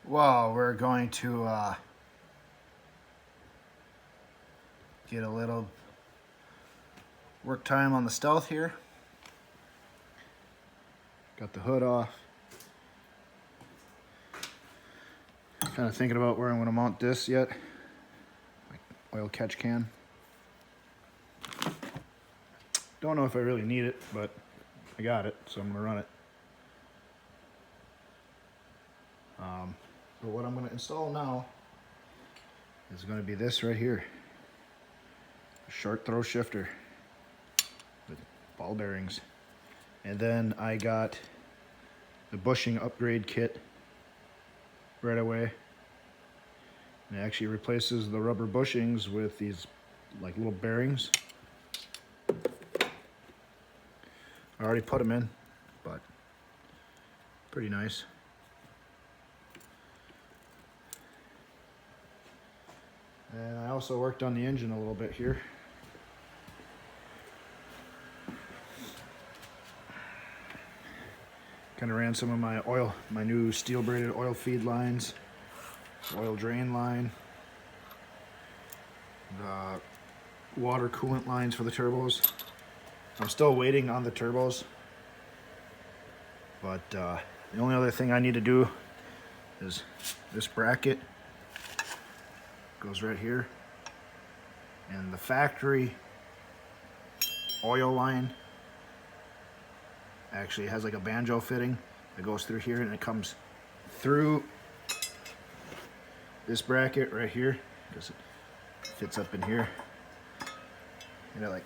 Well, we're going to get a little work time on the Stealth here. Got the hood off. Kind of thinking about where I'm going to mount this yet. Like oil catch can. Don't know if I really need it, but I got it, so I'm going to run it. But what I'm going to install now is going to be this right here. A short throw shifter with ball bearings. And then I got the bushing upgrade kit right away. And it actually replaces the rubber bushings with these like little bearings. I already put them in, but pretty nice. And I also worked on the engine a little bit here. Kind of ran some of my oil, my new steel braided oil feed lines, oil drain line, the water coolant lines for the turbos. I'm still waiting on the turbos, but the only other thing I need to do is this bracket goes right here, and the factory oil line actually has like a banjo fitting that goes through here, and it comes through this bracket right here because it fits up in here, and it like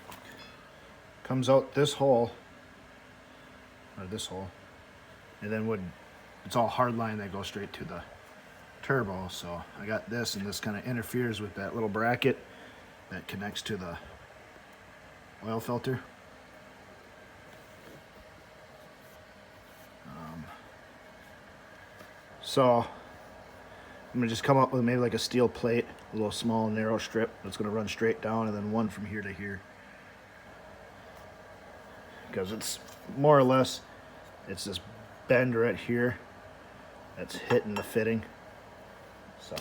comes out this hole or this hole, and then it's all hard line that goes straight to the turbo. So I got this, and this kind of interferes with that little bracket that connects to the oil filter. So I'm gonna just come up with maybe like a steel plate, a little small narrow strip that's gonna run straight down, and then one from here to here, because it's more or less it's this bend right here that's hitting the fitting. So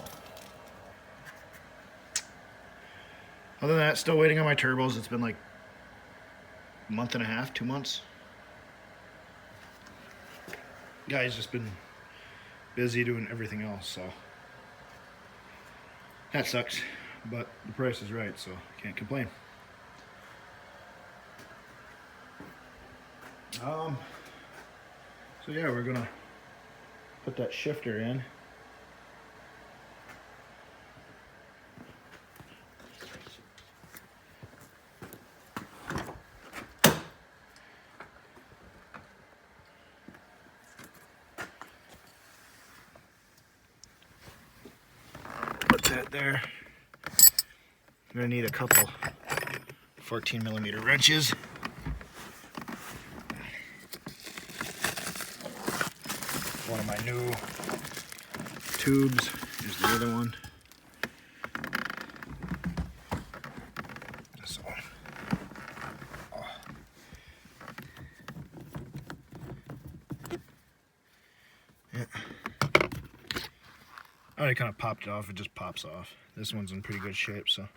other than that, still waiting on my turbos. It's been like a month and a half, 2 months. Guy's just been busy doing everything else, so that sucks, but the price is right, so can't complain. So yeah, we're gonna put that shifter in. Put that there. I'm gonna need a couple 14mm wrenches. One of my new tubes. Here's the other one. This one. Oh. Yeah. I already kind of popped it off. It just pops off. This one's in pretty good shape, so.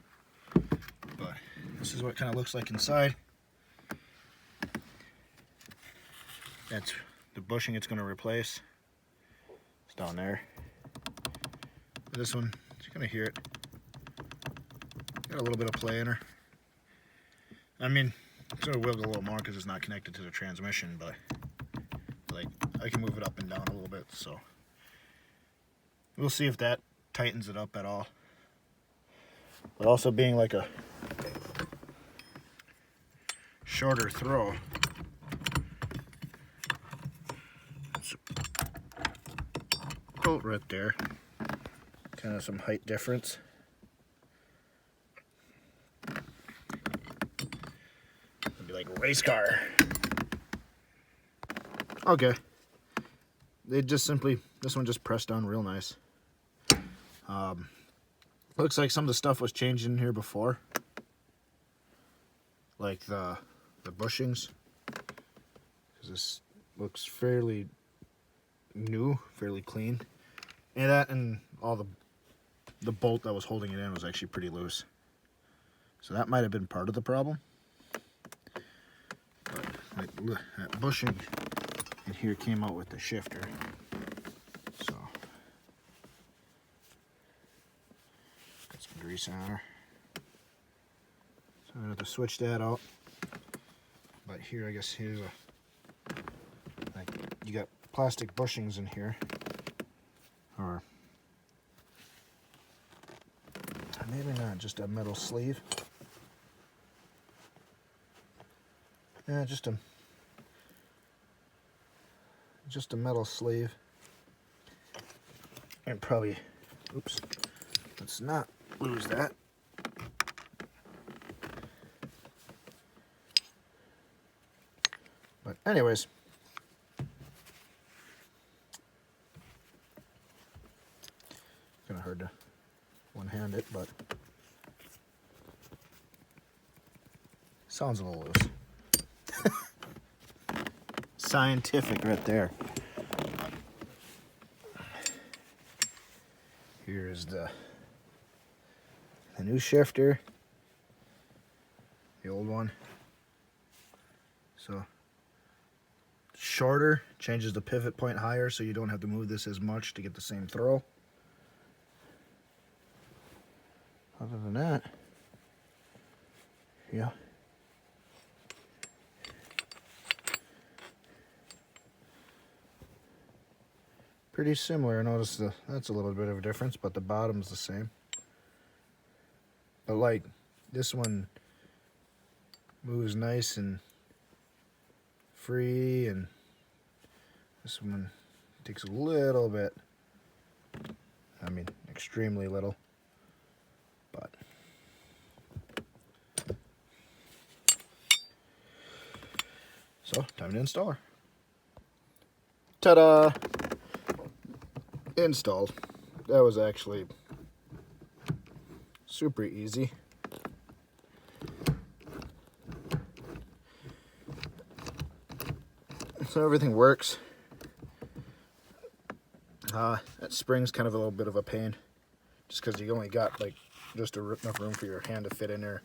But this is what it kind of looks like inside. That's the bushing it's going to replace. It's down there. This one, you're going to hear it. Got a little bit of play in her. I mean, it's going to wiggle a little more because it's not connected to the transmission, but like I can move it up and down a little bit, so we'll see if that tightens it up at all. But also being like a shorter throw, it's a bolt right there, kind of some height difference. It'd be like a race car. Okay, they just simply, this one just pressed on real nice. Looks like some of the stuff was changed in here before, like the bushings, because this looks fairly new, fairly clean. And all the bolt that was holding it in was actually pretty loose. So that might have been part of the problem. But like, look, that bushing in here came out with the shifter. So got some grease on her. So I'm gonna have to switch that out. But here, I guess here's like, you got plastic bushings in here, or maybe not, just a metal sleeve. Yeah, just a metal sleeve. And probably, oops, let's not lose that. But anyways, kind of hard to one-hand it, but sounds a little loose. Scientific right there. Here is the new shifter, the old one. So shorter, changes the pivot point higher, so you don't have to move this as much to get the same throw. Other than that, yeah. Pretty similar. Notice that's a little bit of a difference, but the bottom's the same. But like this one moves nice and free, and this one takes a little bit. I mean, extremely little. But so time to install her. Ta-da! Installed. That was actually super easy. So everything works. That spring's kind of a little bit of a pain, just because you only got like just enough room for your hand to fit in there.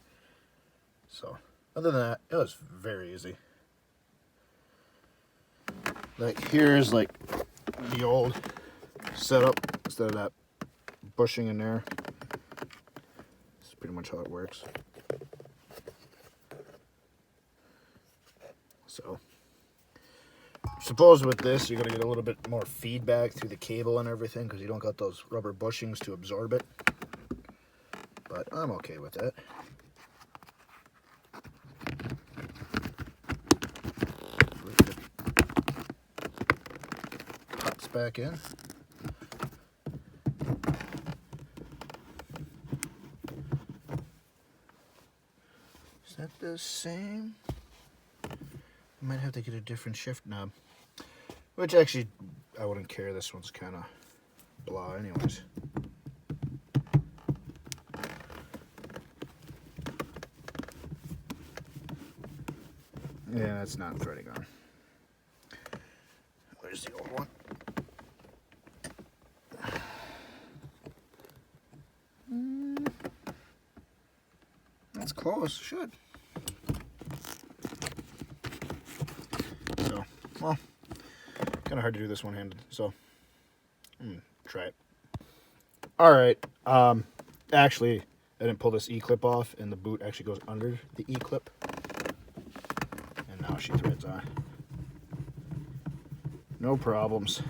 So other than that, it was very easy. Like here's like the old setup instead of that bushing in there. That's pretty much how it works. So suppose with this you're gonna get a little bit more feedback through the cable and everything, because you don't got those rubber bushings to absorb it. But I'm okay with that. Pops back in. Is that the same? I might have to get a different shift knob. Which actually, I wouldn't care. This one's kind of blah anyways. Yeah, that's not threading on. Where's the old one? That's close, should. So, well, kind of hard to do this one-handed, so try it. All right, actually, I didn't pull this E-clip off, and the boot actually goes under the E-clip. And now she threads on. No problems.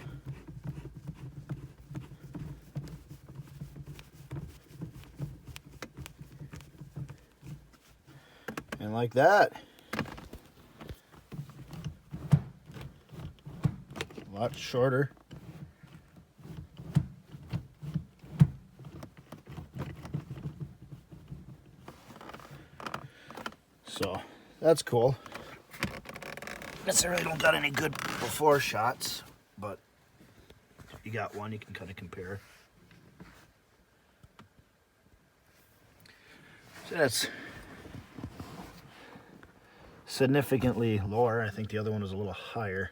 And like that. A lot shorter. So that's cool. Necessarily don't got any good before shots, but if you got one, you can kind of compare. So that's significantly lower. I think the other one was a little higher.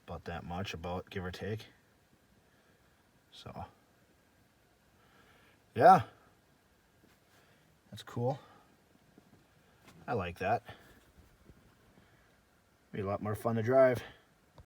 About that much, about give or take. So, yeah, that's cool. I like that. Be a lot more fun to drive.